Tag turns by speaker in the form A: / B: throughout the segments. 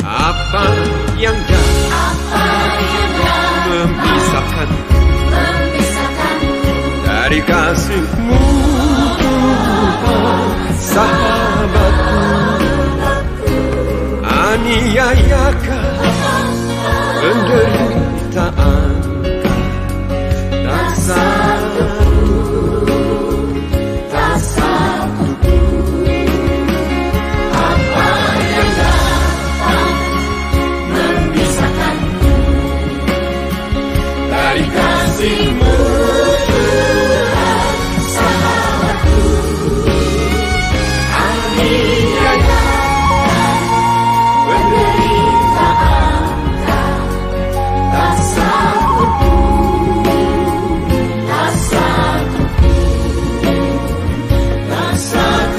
A: Apa yang memisahkanku dari kasih-Mu, Tuhan, sahabatku? Aniayakah penderitaanku, tak satu apa yang dapat memisahkanku dari kasih-Mu, Tuhan, sahabatku. Aniayakah penderitaanku, tak satu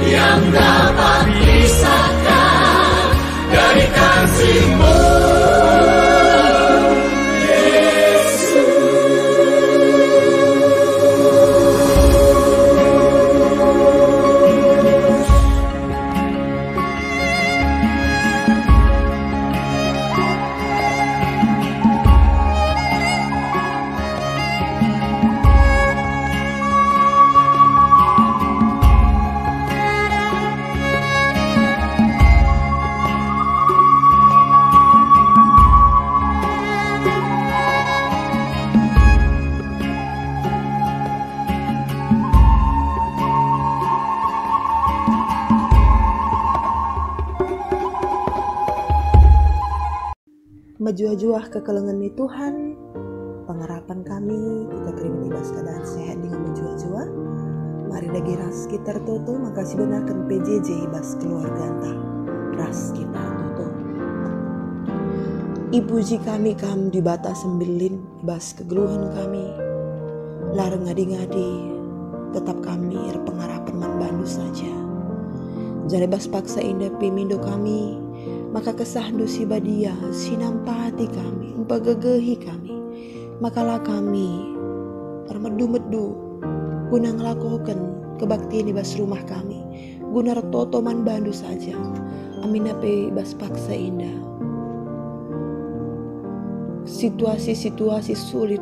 A: yang dapat pisahkan dari kasih-Mu, Yesus.
B: Majuah-juah kekelengan Tuhan, pengharapan kami, kita kirim ibas keadaan sehat dengan majuah-juah. Mari dagi ras kita toto, makasih benarkan PJJ ibas keluarga entah ras kita toto. Ipuji kami kam di batas sembilin ibas kegeluhan kami, larang ngadi-ngadi, tetap kami pengharapan man bandu saja. Jadi bas paksa indah pimindo kami, maka kesahandu si badia sinampati kami, empagagehi kami, makalah kami bermedu-medu guna ngelakukan kebaktian di bas rumah kami, guna retoto man bandu saja, amin ape bas paksa indah. Situasi-situasi sulit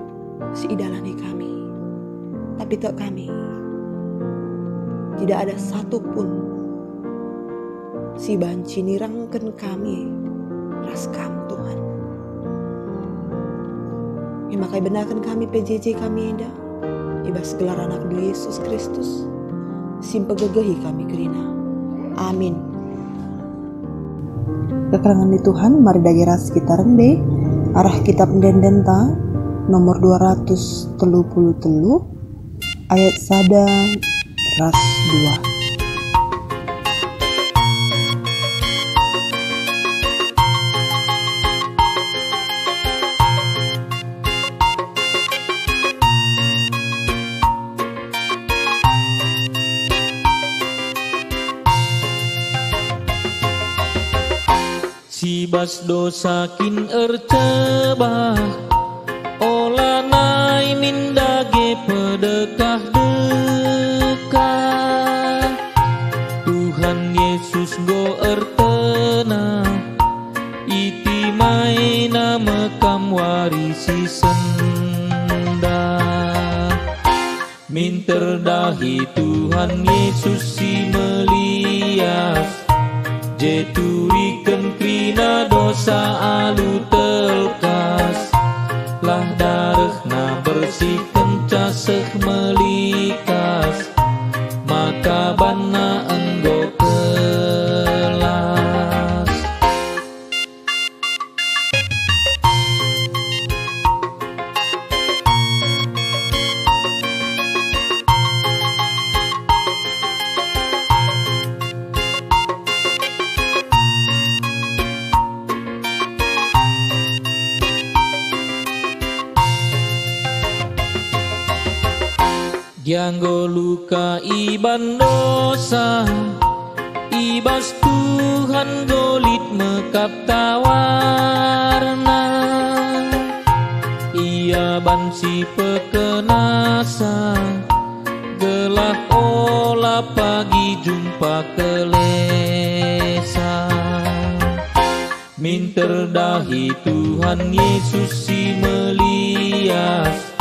B: si idalani kami, tapi tok kami tidak ada satupun si banci nirangken kami ras kam Tuhan. Ya makai benarkan kami PJJ kami indah, ibas gelar anak Yesus Kristus, simpegegehi kami kerina. Amin. Kekerangan di Tuhan, mari dagira sekitar be, arah kitab Dendenta nomor 233 ayat sada ras 2.
C: Sibas dosakin ercebah olah nai mindage pedekah dekat Tuhan Yesus go ertena iti maina mekam warisi senda minterdahi Tuhan Yesus si melias jeturiken krina dosa alu telkas lah darehna bersihken caseh melikas maka bana enggo kelas. Gianggo luka iban dosa ibas Tuhan golit mekap tawarna ia bansi pekenasa gelah olah pagi jumpa kelesa minterdahi Tuhan Yesus si melias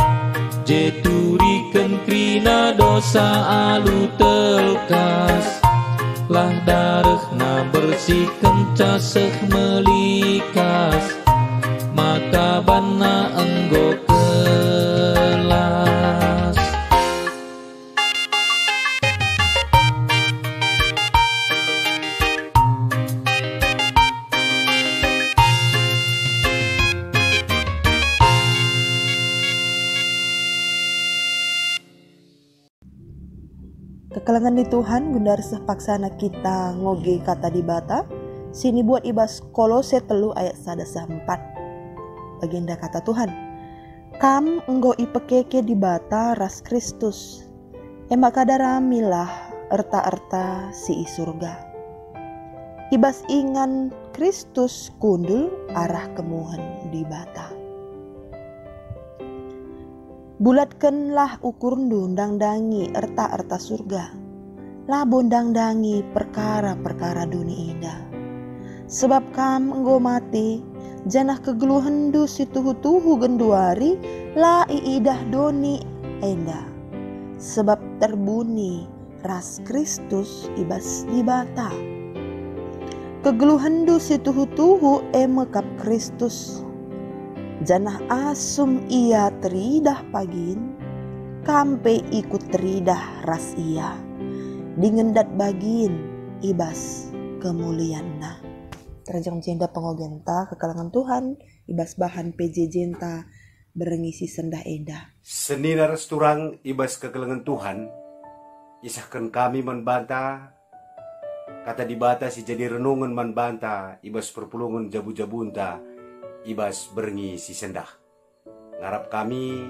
C: jeturiken krina dosa alu telkas lah darehna bersihken caseh melikas maka bana enggo kelas.
B: Kekelengan di Tuhan gundar paksana kita ngoge kata di bata sini buat ibas Kolose 3 ayat 1-4. Baginda kata Tuhan, kam enggo ipekeke di bata ras Kristus emak kadaramilah erta-erta si surga ibas ingan Kristus kundul arah kemuhen di bata. Bulatkanlah ukur ndang dangi erta-erta surga, lah bondang dangi perkara-perkara dunia indah. Sebab kam enggo mati, janah kegeluhendu si tuhu-tuhu genduari, lah iidah doni endah. Sebab terbuni ras Kristus ibas di bata. Kegeluhendu si tuhu-tuhu emekap Kristus. Janah asum ia teridah pagin, kampe ikut teridah ras ia, dingendat bagin ibas kemulianna. Terjang jenda pengogenta kekalangan Tuhan, ibas bahan PJ jenta berengisi sendah endah.
D: Senina resturang ibas kekalangan Tuhan, isahkan kami membanta, kata dibata si jadi renungan membanta, ibas perpulungan jabu-jabunta, ibas berengi si sendah. Ngarap kami,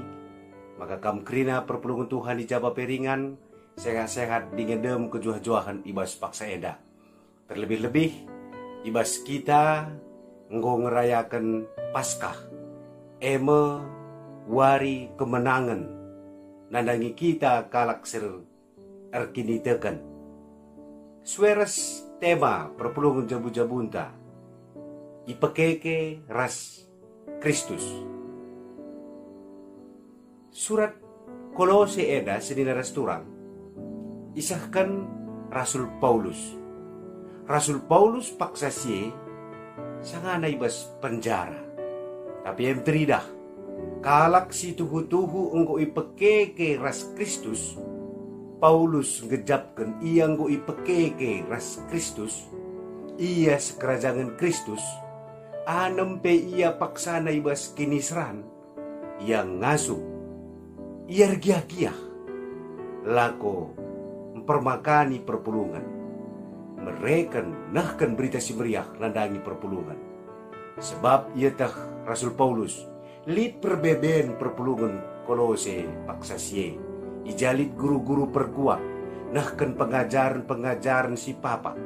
D: maka kam krina perpulungan Tuhan dijaba peringan, sehat-sehat dingendem kejuah-juahan ibas paksa endah. Terlebih-lebih, ibas kita nggo ngerayakan Paskah, eme wari kemenangan, nandangi kita kalak ser erkinitekan. Sueres tema perpulungan jabu-jabunta, ipekeke ras Kristus. Surat Kolose eda sedina resturang, isahkan Rasul Paulus. Rasul Paulus paksa sie sangana ibas penjara. Tapi yang teridah, kalak si tuhu-tuhu engko ipekeke ras Kristus, Paulus ngejapkan ia engko ipekeke ras Kristus, ia sekerajangan Kristus, anempe ia paksana ibas kinisran, yang ngasuh, ia giah-giah, lako mempermakani perpulungan, mereken nahkan berita si meriah nandangi perpulungan. Sebab ia tah Rasul Paulus lid perbeben perpulungan Kolose paksa sie, ijalit guru-guru perkuat, nahkan pengajaran-pengajaran si papa.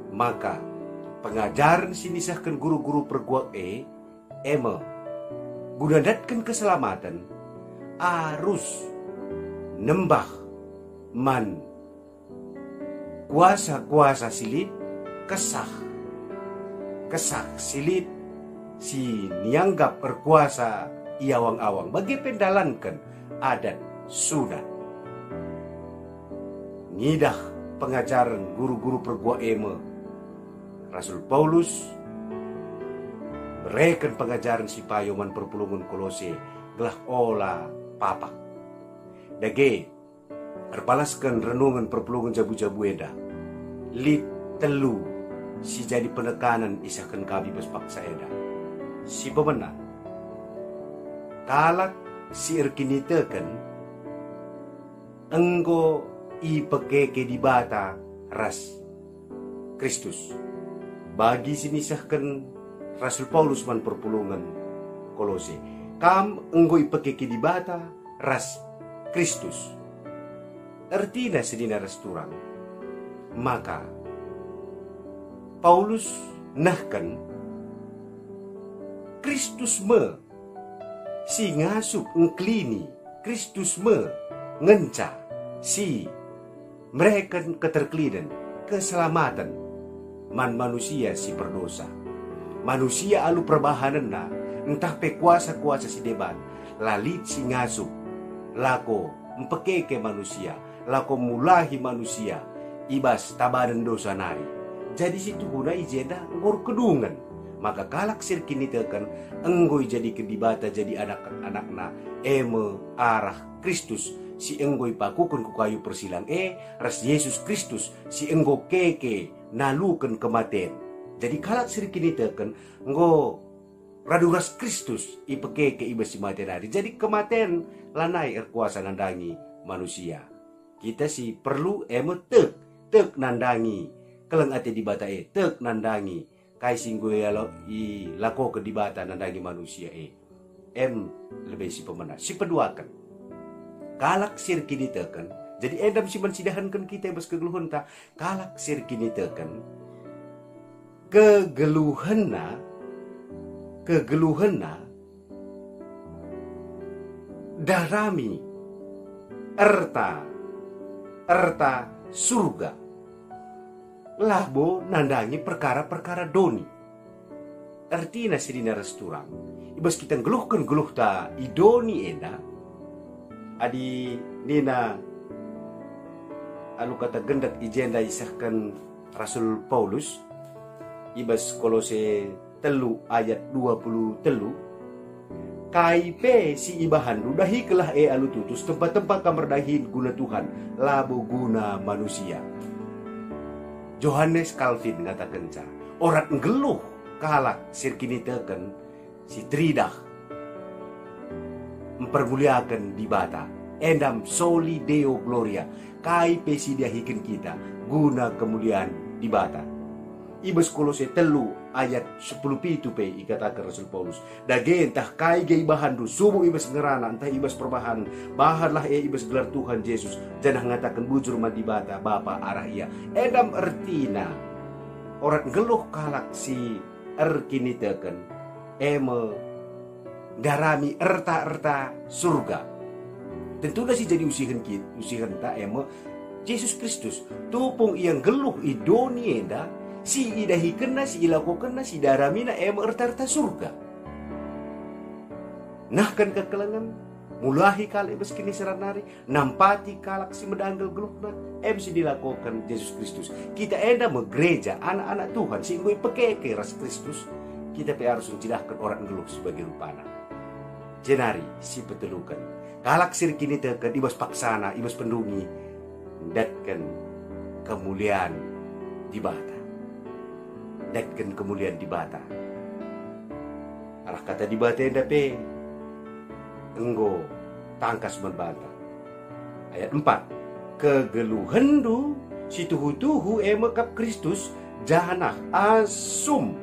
D: Maka pengajaran si nisahkan guru-guru perkuat eme gunadatkan keselamatan arus nembah man kuasa-kuasa silit kesah silit si nianggap berkuasa iawang-awang bagi pendalankan adat sunat. Ngidah pengajaran guru-guru pergua eme Rasul Paulus mereken pengajaran si payoman perpulungan Kolose gelah ola papa. Dage erpalaskan renungan perpulungan jabu-jabu eda. Lit telu si jadi penekanan isahkan kami berpaksa eda. Si pemenang kalak si erkinitekan enggo ipekeke di bata ras Kristus. Bagi sinisahkan Rasul Paulus man perpulungan Kolose, kam enggo ipekeke di bata ras Kristus. Artinya sedina resturang, maka Paulus nahkan Kristus me si ngasup ngklini, Kristus me ngenca si mereka keterklidan keselamatan man manusia si berdosa. Manusia alu perbahanan na entah pe kuasa-kuasa si deban lalit si ngasup lako mpekeke manusia, lako mulahi manusia ibas tabadan dosa nari. Jadi situ guna ijeda ngor kedungan. Maka kalak sirkini tekan enggoy jadi kedibata jadi anak-anakna eme arah Kristus si enggoy pakukun ku kayu persilang ras Yesus Kristus si enggo keke nalukan kematian. Jadi kalak sirkini tekan enggo raduras Kristus ipekeke ibas si matian hari. Jadi kematian lanai kuasa nandangi manusia. Kita si perlu eme tek nandangi keleng ate dibata tek nandangi kai singgoy i lako ke dibata nandangi manusia lebih si pemenang si peduakan kalak sirki ditekan. Jadi edam si mensidahankan kita bas kegeluhan ta kalak sirki ditekan kegeluhanna darami erta surga lahbo nandangi perkara-perkara doni. Artinya sedina resturang ibas kita geluh ta idoni eda adi nina alu kata gendak ijenda isahkan Rasul Paulus ibas Kolose telu ayat 23 kaipe si ibahan dahi kelah alu tutus tempat-tempat kamar dahin guna Tuhan labo guna manusia. Johannes Calvin ngatakan orat ngeluh kalak sirkini teken si tridah mempermuliakan di bata endam soli deo gloria kaipe si diahikin kita guna kemuliaan di bata. Ibas Kolose telu ayat 10 pitu pe ikatakan Rasul Paulus dage entah kai ge ibahan du subuh ibas ngerana entah ibas perbahan bahanlah ibas gelar Tuhan Yesus janah ngatakan bujur mati bata bapa arah ia edam ertina orang geluh kalak si kini teken eme darami erta surga. Tentulah si jadi usihan ta eme Yesus Kristus tupung yang geluh idoni enda si idahi kena si ilaku kena si daramina eme erta surga. Nah kan kekelangan mulahi kali beskini seranari nampati kalak si medanggal gelukna si dilakukan Yesus Kristus. Kita enda gereja anak-anak Tuhan si ngui pekeke ras Kristus. Kita harus menjilahkan orang geluh sebagai rupana. Jenari si petelukan kalak sir kini teken ibas paksana ibas pendungi datkan kemuliaan di bata. Datkan kemuliaan di bata. Arah kata di bata enda pe enggo tangkas membantah. Ayat 4. Kegeluhendu si tuhu-tuhu emekap Kristus jahanah asum.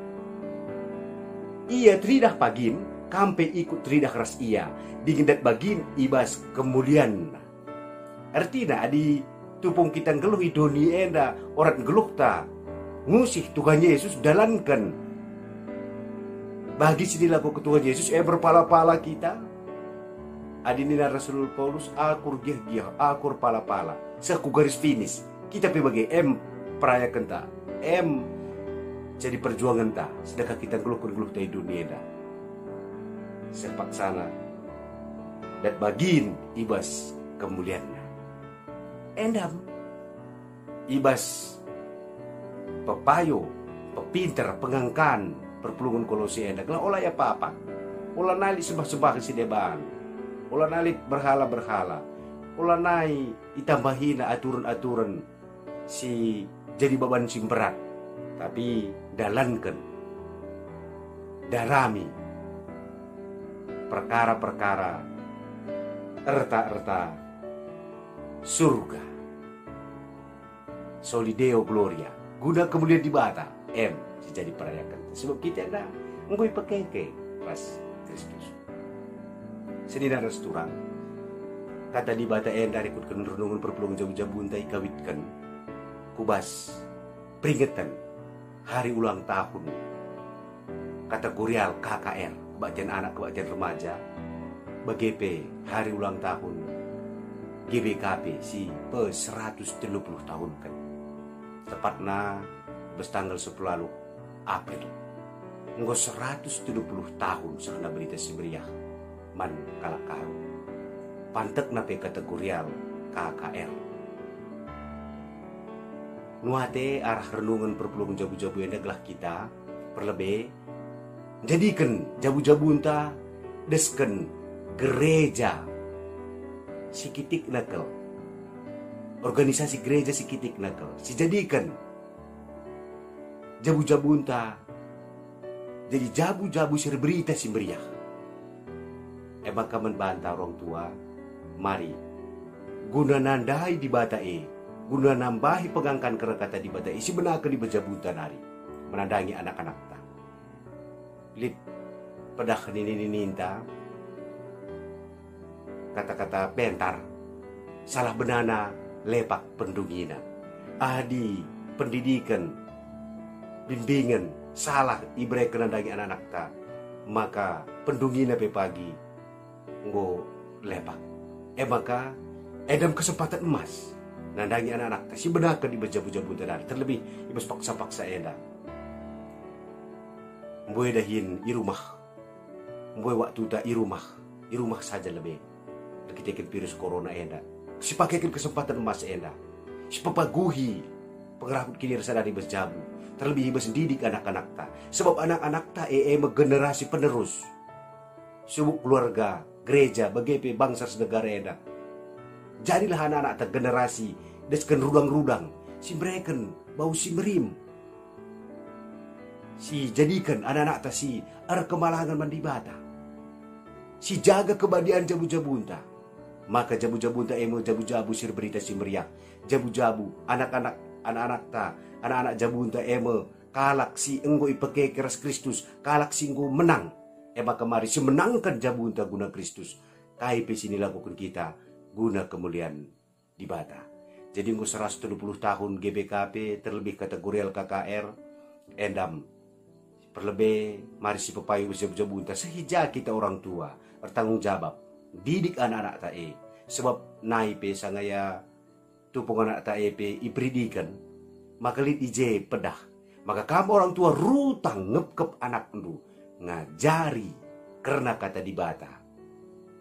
D: Ia tridah pagin kampe ikut tridah ras ia digendat bagin ibas kemulian. Artinya adi tupung kita geluh idoni enda orang geluh ta ngusih Tuhan Yesus dalankan bagi si dilaku Tuhan Yesus berpala-pala kita. Adinina Rasul Paulus akur giah akur pala-pala seku garis finish kita sebagai peraya kenta jadi perjuangan ta sedangkan kita geluh ta dunia dah sepak sana dan bagin ibas kemuliannya endam ibas pepayo pepinter pengangkan perpulungan Kolose enda kalau olah ya apa olah nali sebah-sebah si deban ulah nalit berhala-berhala, ulah nai itambahin aturan-aturan si jadi beban sim berat, tapi dalankan, darami perkara-perkara erta surga, solideo gloria, guna kemudian dibata si jadi perayakan, sebab kita ada ngui pekeke pas Kristus. Senina restoran kata di bata dari kutkan renungan perpulungan jabu-jabu untai kawitkan kubas peringatan hari ulang tahun kategorial KKR kebaktian anak kebaktian remaja BGP hari ulang tahun GBKP si pe 130 tahun kan tepatnya tanggal 10 April engko 130 tahun sakna berita Siberiah man kalakau pantek nape kategorial KKR nuate arah renungan perpulungan jabu-jabu yang adalah kita perlebih jadikan jabu-jabu entah desken gereja sikitik nakel organisasi gereja sikitik nakel si jadikan jabu-jabu entah jadi jabu-jabu sir berita si meriah maka membantah orang tua mari guna nandai di batae guna nambahi pengangkan kerekata di batae si benar ke di bejabutan hari menandangi anak-anak ta lid pedah ninta kata-kata pentar salah benana lepak pendungina adi pendidikan bimbingan salah ibre kenandangi anak-anak ta maka pendungina pe pagi nggo lepak maka edam kesempatan emas nandangi anak-anak si benar ke di bejabu-jabu tadar terlebih ibas paksa-paksa eda mboy dahin i rumah mboy waktu ta i rumah saja lebih kita virus corona eda si pakai kesempatan emas eda si pepaguhi pengerahut kini rasa dari bejabu terlebih ibas didik anak-anak ta sebab anak-anak ta generasi penerus subuk keluarga gereja BGP bangsa sedegara eda jadilah anak-anak ta generasi desken rudang-rudang si mereken bau si merim si jadikan anak-anak ta si kemalangan mandibata si jaga kebadian jabu-jabunta maka jabu-jabunta jabu-jabu sir berita si meriah jabu-jabu anak-anak ta anak-anak jabunta kalak si enggo ipeke keras Kristus kalak si enggo menang maka mari si menangkan jabunta guna Kristus KIP sini lakukan kita guna kemuliaan di bata jadi enggo 120 tahun GBKP terlebih kategorial KKR endam perlebih mari si pepayu jabu-jabu entah sehija kita orang tua bertanggung jawab didik anak-anak tae sebab naipe sangaya tupung anak tae pe ibridikan maka lit ije pedah maka kamu orang tua rutang ngepkep anak ndu ngajari karena kata dibata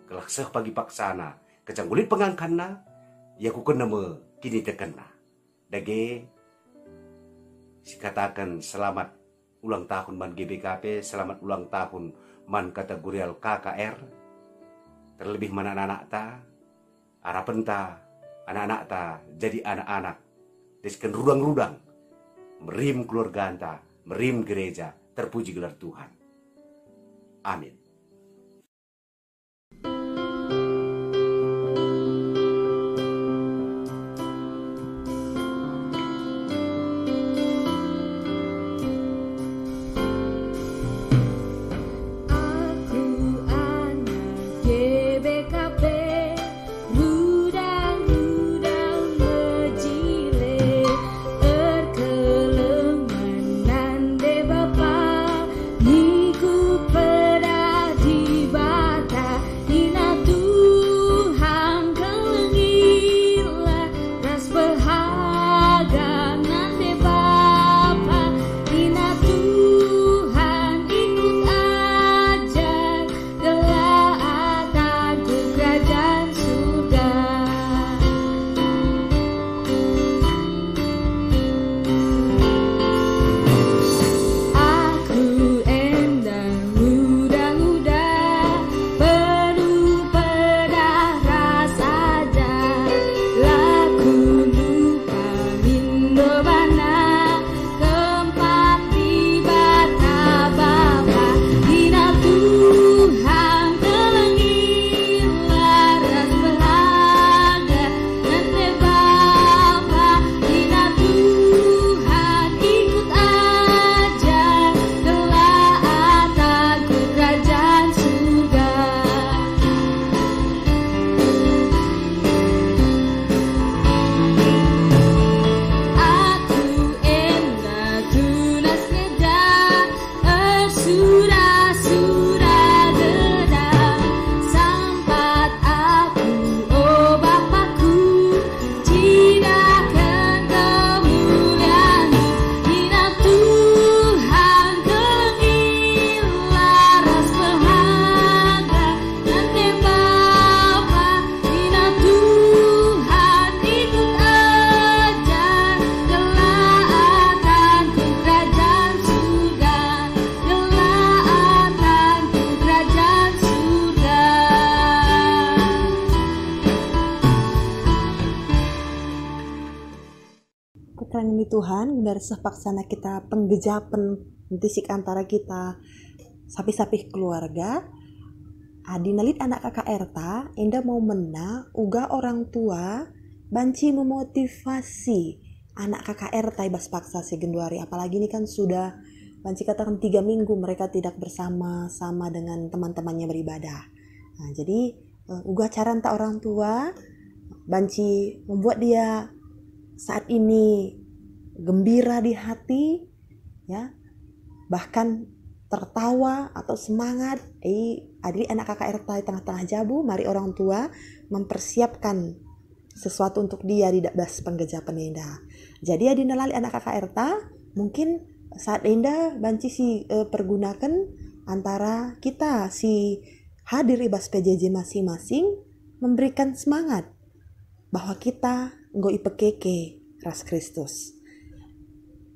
D: kelakseh pagi paksana kecanggulit pengangkanna ya ku kena me kini tekena dage sikatakan selamat ulang tahun man GBKP, selamat ulang tahun man kategorial KKR. Terlebih mana anak-anak ta, harapan ta, anak-anak ta jadi anak-anak. Desken rudang-rudang, merim keluarga anta, merim gereja, terpuji gelar Tuhan. Amin.
B: Keterangan Tuhan dari sepaksana kita penggejapan tisik antara kita sapi-sapi keluarga adi nalit anak kakak Erta enda mau mena uga orang tua banci memotivasi anak kakak Erta ibas paksa si genduari apalagi ini kan sudah banci katakan 3 minggu mereka tidak bersama-sama dengan teman-temannya beribadah. Nah, jadi uga cara entah orang tua banci membuat dia saat ini gembira di hati, ya, bahkan tertawa atau semangat. Adik anak kakak Erta di tengah-tengah jabu, mari orang tua mempersiapkan sesuatu untuk dia di das penggejapan Enda. Jadi adi nalali anak kakak Erta, mungkin saat Enda banci si pergunakan antara kita si hadir ibas PJJ masing-masing memberikan semangat bahwa kita nggo ipekeke ras Kristus.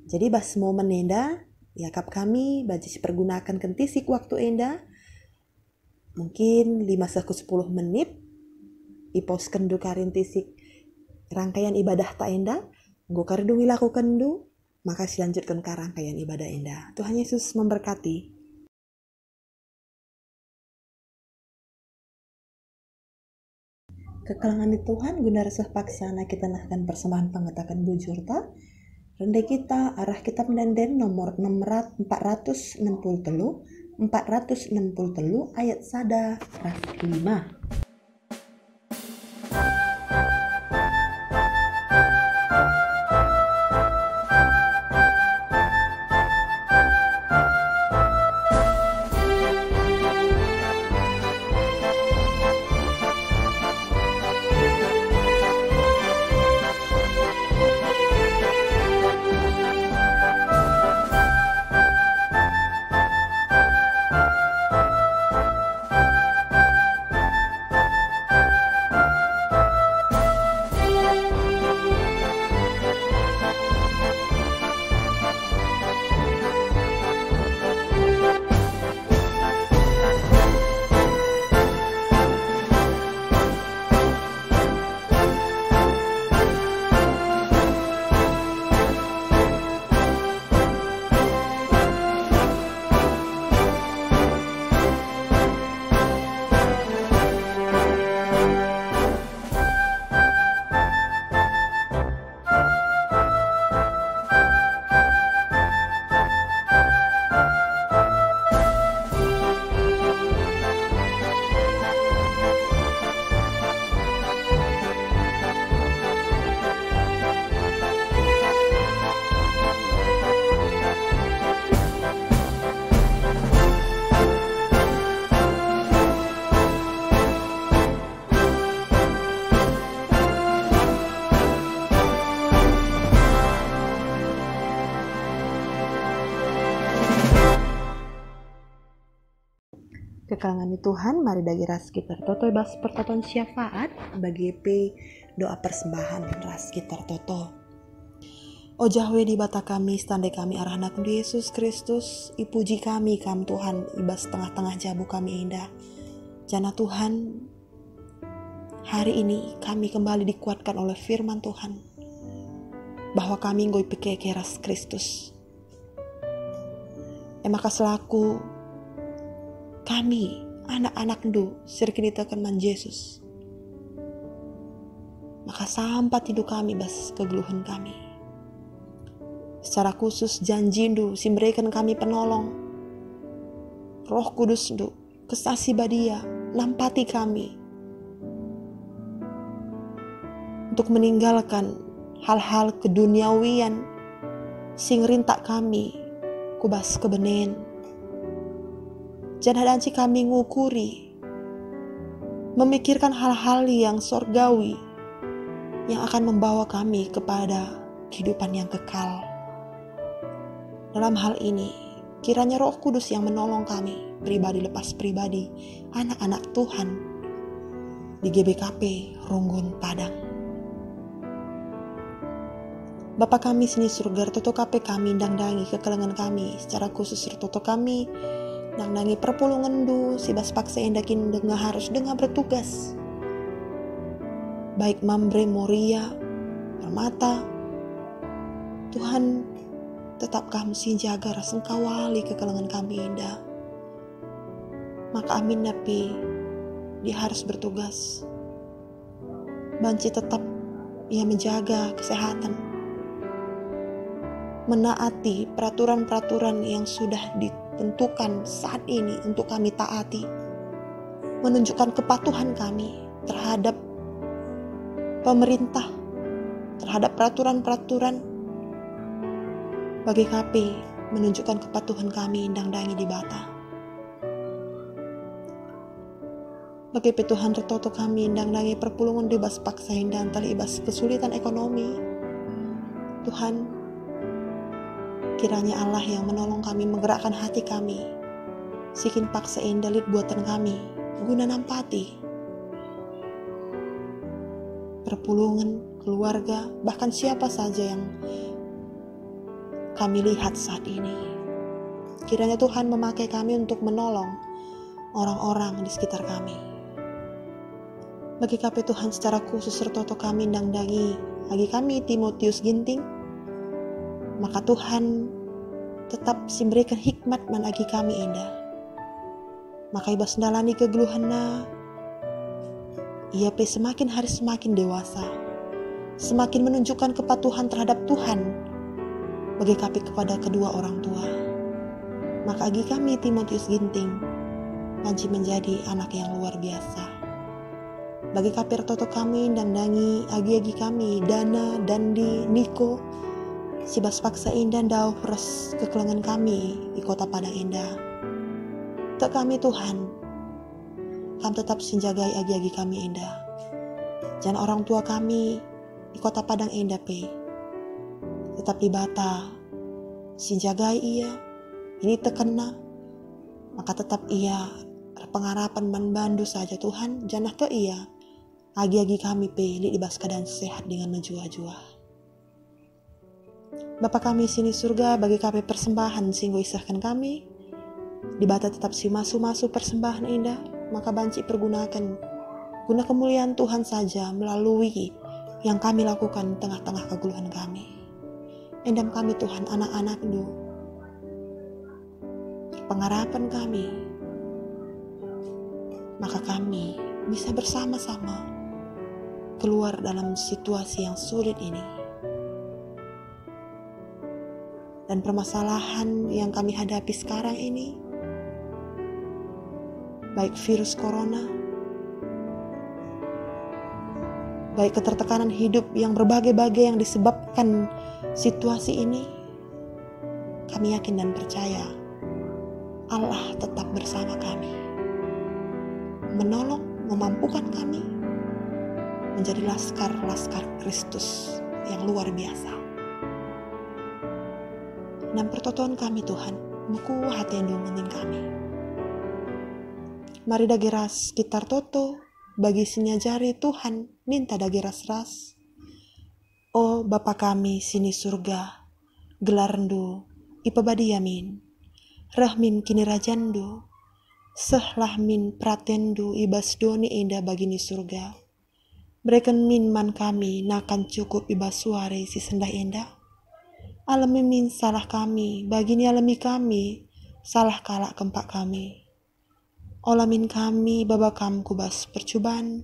B: Jadi bas momen Enda, yakap kami banci pergunakan kentisik waktu Enda, mungkin 5-10 menit, iposken du karin tisik rangkaian ibadah ta Enda, nggo kardu wilakukan du, maka silanjutkan ke rangkaian ibadah Enda. Tuhan Yesus memberkati. Kekalangan di Tuhan guna resah paksana kita nahkan persembahan pengetakan bujur ta rendah kita arah kitab Nenden nomor 463 ayat sada ras 5. Kekalangan Tuhan, mari dagi ras kita toto bas pertoton syafaat bagi doa persembahan ras kita toto. O Jahwe di bata kami, stande kami arah anak Yesus Kristus, ipuji kami kam Tuhan, ibas tengah-tengah jabu kami indah. Jana Tuhan, hari ini kami kembali dikuatkan oleh firman Tuhan, bahwa kami ngoi pike keras Kristus. Maka selaku kami, anak-anak ndu, sirkini tekan man Yesus. Maka sampai hidup kami bas kegeluhan kami. Secara khusus janji ndu, simberikan kami penolong. Roh Kudus ndu, kesasi badia, nampati kami. Untuk meninggalkan hal-hal keduniawian, sing rintak kami, kubas kebenen. Jangan danci kami ngukuri, memikirkan hal-hal yang sorgawi, yang akan membawa kami kepada kehidupan yang kekal. Dalam hal ini, kiranya Roh Kudus yang menolong kami, pribadi lepas pribadi, anak-anak Tuhan, di GBKP Runggun Padang. Bapa kami sini surga, toto KP kami, dangdangi kekelengan kami, secara khusus toto kami, nangdangi perpulungan du, sibas paksa endakin dengar harus dengar bertugas. Baik Mambre, Moria, Permata, Tuhan tetap kamu sih jaga rasa kawali kekelengan kami indah. Maka amin napi, dia harus bertugas. Banci tetap ia menjaga kesehatan, menaati peraturan-peraturan yang sudah ditentukan saat ini untuk kami taati, menunjukkan kepatuhan kami terhadap pemerintah, terhadap peraturan-peraturan bagi KP, menunjukkan kepatuhan kami indang dangi di bata. Bagi Tuhan retoto kami indang dangi perpulungan bebas paksa dan talibas kesulitan ekonomi. Tuhan, kiranya Allah yang menolong kami, menggerakkan hati kami, sikin paksa indalit buatan kami, guna nampati perpulungan, keluarga, bahkan siapa saja yang kami lihat saat ini. Kiranya Tuhan memakai kami untuk menolong orang-orang di sekitar kami. Bagi KP Tuhan secara khusus sertoto kami nangdangi, bagi kami Timotius Ginting, maka Tuhan tetap memberikan hikmat managi kami indah. Maka ibas nalani kegeluhanna, ia semakin hari semakin dewasa, semakin menunjukkan kepatuhan terhadap Tuhan bagi kami kepada kedua orang tua. Maka agi kami Timotius Ginting panci menjadi anak yang luar biasa. Bagi kapir toto kami dandangi agi-agi kami Dana, Dandi, Niko, sibas paksa indah dau pres kekelengan kami di kota Padang Indah. Tak kami Tuhan, kami tetap sinjagai agi-agi kami indah. Jangan orang tua kami di kota Padang Indah tetap di bata, sinjagai ia, ini tekena, maka tetap ia pengarapan manbandu saja Tuhan, janah ke ia, agi-agi kami li ibas keadaan sehat dengan menjua-jua. Bapa kami sini surga, bagi kami persembahan singgo isahkan kami, di bata tetap si masu-masu persembahan indah, maka banci pergunakan, guna kemuliaan Tuhan saja melalui yang kami lakukan tengah-tengah kegeluhan kami. Endam kami Tuhan, anak-anak du, pengharapan kami, maka kami bisa bersama-sama keluar dalam situasi yang sulit ini. Dan permasalahan yang kami hadapi sekarang ini, baik virus corona, baik ketertekanan hidup yang berbagai-bagai yang disebabkan situasi ini, kami yakin dan percaya Allah tetap bersama kami, menolong, memampukan kami menjadi laskar-laskar Kristus yang luar biasa. Dan pertotoan kami Tuhan, muku hati yang dungengin kami. Mari dagi ras gitar toto, bagi sinya jari Tuhan minta dagi ras-ras. Oh Bapa kami sini surga, gelarndu ipabadia min, rahmin kini rajandu, sehlah min pratendu ibas doni indah bagini surga. Berikan min man kami nakan cukup ibas suare si sendah indah. Alami min salah kami, bagini alami kami, salah kalak kempak kami. Olamin kami babakam kubas percobaan,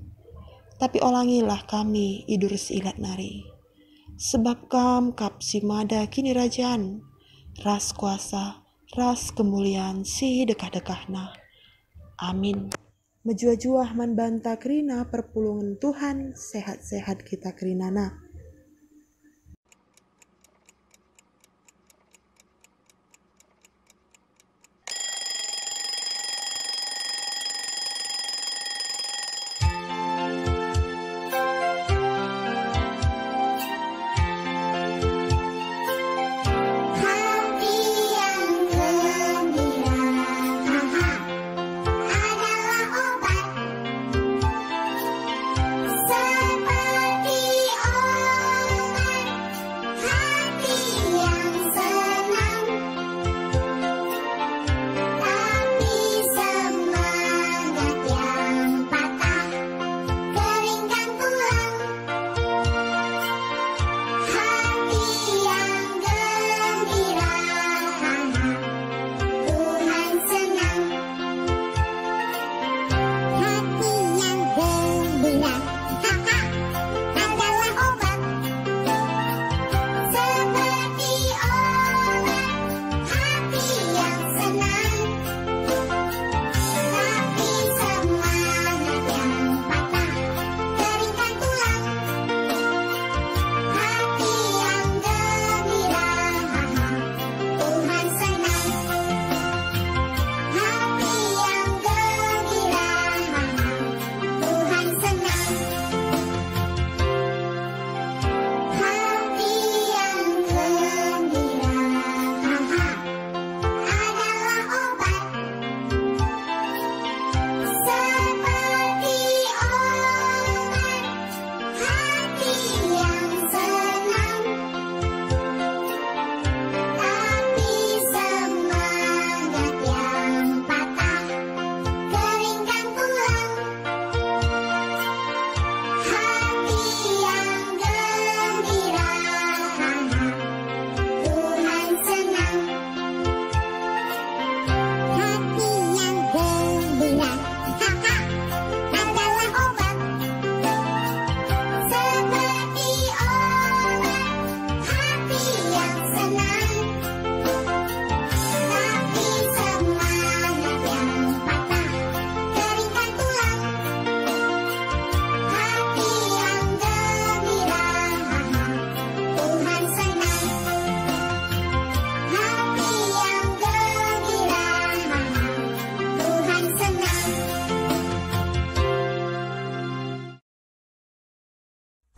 B: tapi olangilah kami idur siilat nari. Sebab kam kap si mada kini rajaan, ras kuasa, ras kemuliaan si dekah-dekahna. Amin. Menjua-juah man banta kerina perpulungan Tuhan, sehat-sehat kita kerinana.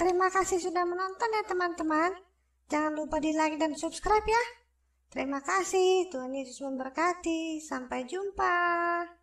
E: Terima kasih sudah menonton ya teman-teman. Jangan lupa di like dan subscribe ya. Terima kasih, Tuhan Yesus memberkati. Sampai jumpa.